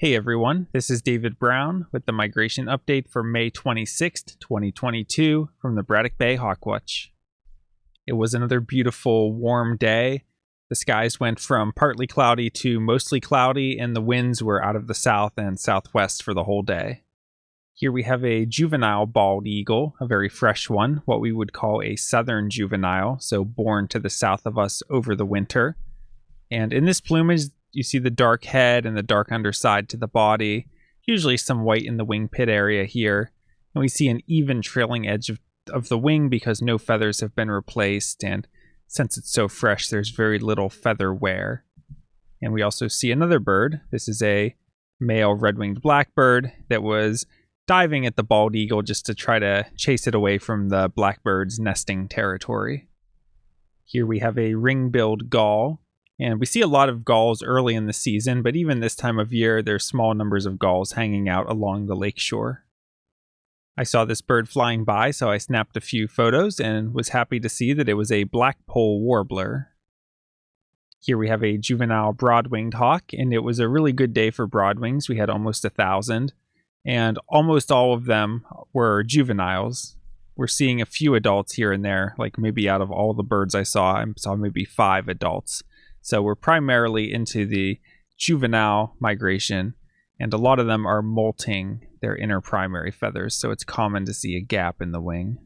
Hey everyone, this is David Brown with the migration update for May 26th, 2022 from the Braddock Bay Hawk Watch. It was another beautiful, warm day. The skies went from partly cloudy to mostly cloudy, and the winds were out of the south and southwest for the whole day. Here we have a juvenile bald eagle, a very fresh one, what we would call a southern juvenile, so born to the south of us over the winter. And in this plumage, you see the dark head and the dark underside to the body, usually some white in the wing pit area here. And we see an even trailing edge of the wing because no feathers have been replaced, and since it's so fresh, there's very little feather wear. And we also see another bird. This is a male red-winged blackbird that was diving at the bald eagle just to try to chase it away from the blackbird's nesting territory. Here we have a ring-billed gull. And we see a lot of gulls early in the season, but even this time of year, there's small numbers of gulls hanging out along the lakeshore. I saw this bird flying by, so I snapped a few photos and was happy to see that it was a blackpoll warbler. Here we have a juvenile broad-winged hawk, and it was a really good day for broadwings. We had almost 1,000, and almost all of them were juveniles. We're seeing a few adults here and there, like maybe out of all the birds I saw maybe 5 adults. So we're primarily into the juvenile migration, and a lot of them are molting their inner primary feathers, so it's common to see a gap in the wing.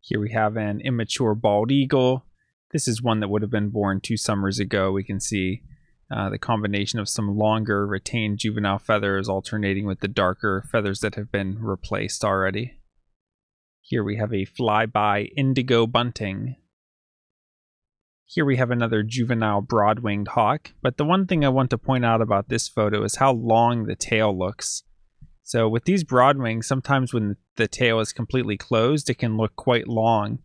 Here we have an immature bald eagle. This is one that would have been born 2 summers ago. We can see the combination of some longer retained juvenile feathers alternating with the darker feathers that have been replaced already. Here we have a flyby indigo bunting. Here we have another juvenile broad-winged hawk, but the one thing I want to point out about this photo is how long the tail looks. So with these broadwings, sometimes when the tail is completely closed, it can look quite long,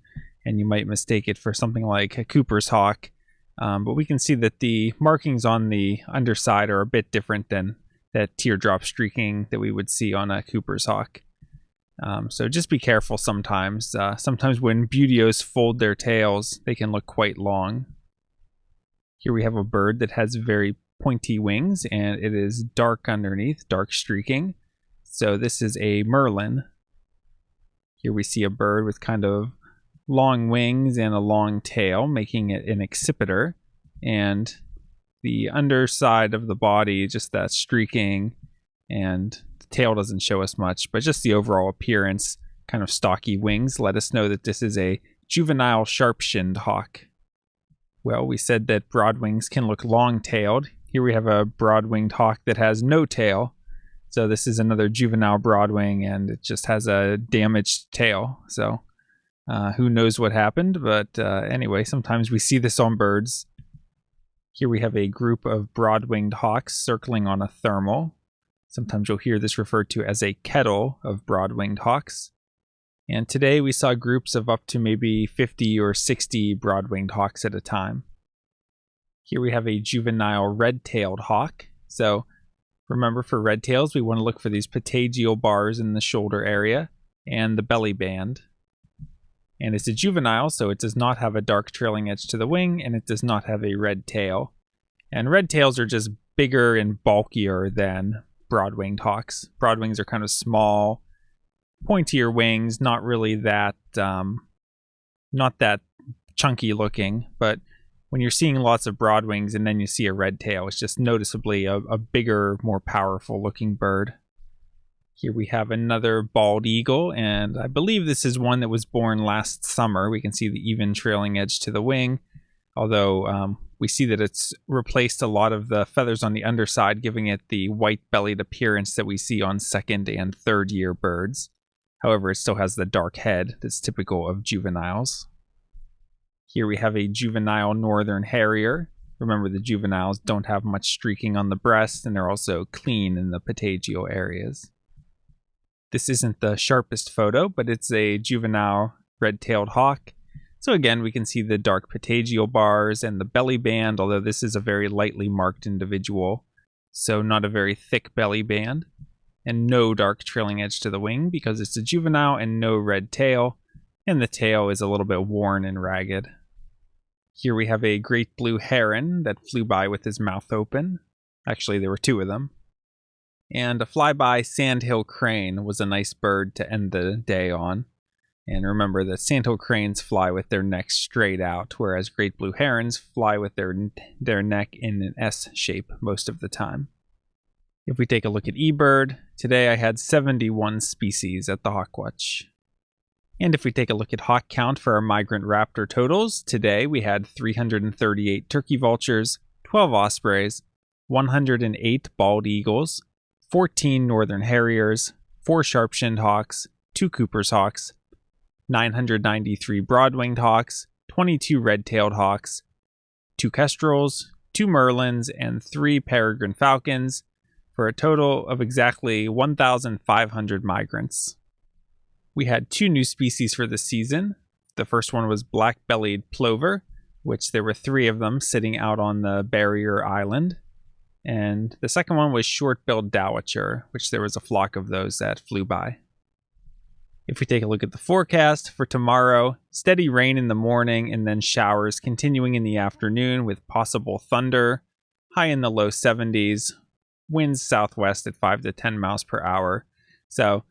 and you might mistake it for something like a Cooper's hawk. But we can see that the markings on the underside are a bit different than that teardrop streaking that we would see on a Cooper's hawk. So just be careful sometimes. Sometimes when buteos fold their tails, they can look quite long. Here we have a bird that has very pointy wings, and it is dark underneath, dark streaking. So this is a merlin. Here we see a bird with kind of long wings and a long tail, making it an accipiter. And the underside of the body, just that streaking, and tail doesn't show us much, but just the overall appearance, kind of stocky wings, let us know that this is a juvenile sharp-shinned hawk. Well, we said that broadwings can look long-tailed. Here we have a broad-winged hawk that has no tail. So this is another juvenile broadwing, and it just has a damaged tail. So who knows what happened, but anyway, sometimes we see this on birds. Here we have a group of broad-winged hawks circling on a thermal. Sometimes you'll hear this referred to as a kettle of broad-winged hawks. And today we saw groups of up to maybe 50 or 60 broad-winged hawks at a time. Here we have a juvenile red-tailed hawk. So remember, for red tails, we want to look for these patagial bars in the shoulder area and the belly band. And it's a juvenile, so it does not have a dark trailing edge to the wing, and it does not have a red tail. And red tails are just bigger and bulkier than broad-winged hawks. Broadwings are kind of small, pointier wings, not really that, not that chunky looking, but when you're seeing lots of broadwings and then you see a red tail, it's just noticeably a bigger, more powerful looking bird. Here we have another bald eagle, and I believe this is one that was born last summer. We can see the even trailing edge to the wing, although we see that it's replaced a lot of the feathers on the underside, giving it the white-bellied appearance that we see on 2nd and 3rd year birds. However, it still has the dark head that's typical of juveniles. Here we have a juvenile northern harrier. Remember, the juveniles don't have much streaking on the breast, and they're also clean in the patagial areas. This isn't the sharpest photo, but it's a juvenile red-tailed hawk. So again, we can see the dark patagial bars and the belly band, although this is a very lightly marked individual, so not a very thick belly band, and no dark trailing edge to the wing because it's a juvenile, and no red tail, and the tail is a little bit worn and ragged. Here we have a great blue heron that flew by with his mouth open. Actually, there were 2 of them. And a flyby sandhill crane was a nice bird to end the day on. And remember that sandhill cranes fly with their necks straight out, whereas great blue herons fly with their neck in an S shape most of the time. If we take a look at eBird, today I had 71 species at the Hawk Watch. And if we take a look at hawk count for our migrant raptor totals, today we had 338 turkey vultures, 12 ospreys, 108 bald eagles, 14 northern harriers, 4 sharp-shinned hawks, 2 Cooper's hawks, 993 broad-winged hawks, 22 red-tailed hawks, 2 kestrels, 2 merlins, and 3 peregrine falcons, for a total of exactly 1,500 migrants. We had 2 new species for this season. The first one was black-bellied plover, which there were 3 of them sitting out on the barrier island. And the second one was short-billed dowitcher, which there was a flock of those that flew by. If we take a look at the forecast for tomorrow, steady rain in the morning and then showers continuing in the afternoon with possible thunder, high in the low 70s, winds southwest at 5 to 10 miles per hour. So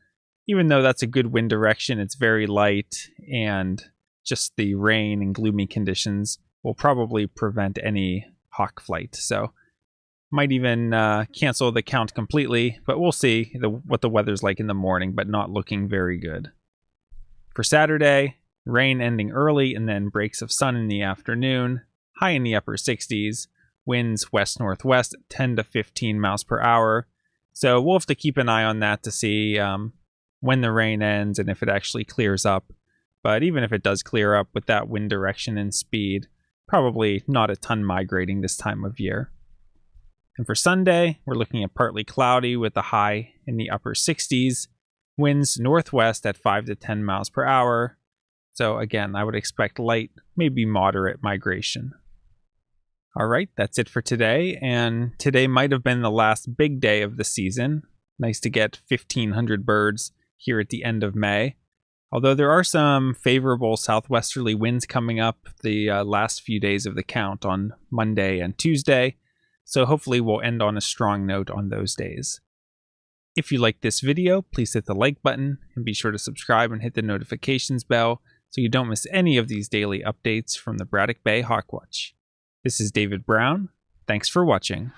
even though that's a good wind direction, it's very light, and just the rain and gloomy conditions will probably prevent any hawk flight. So might even cancel the count completely, but we'll see what the weather's like in the morning, but not looking very good. For Saturday, rain ending early and then breaks of sun in the afternoon, high in the upper 60s, winds west-northwest at 10 to 15 miles per hour. So we'll have to keep an eye on that to see when the rain ends and if it actually clears up. But even if it does clear up with that wind direction and speed, probably not a ton migrating this time of year. And for Sunday, we're looking at partly cloudy with a high in the upper 60s, winds northwest at 5 to 10 miles per hour. So again, I would expect light, maybe moderate migration. All right, that's it for today. And today might have been the last big day of the season. Nice to get 1,500 birds here at the end of May. Although there are some favorable southwesterly winds coming up the last few days of the count on Monday and Tuesday. So hopefully we'll end on a strong note on those days. If you like this video, please hit the like button and be sure to subscribe and hit the notifications bell so you don't miss any of these daily updates from the Braddock Bay Hawk Watch. This is David Brown. Thanks for watching.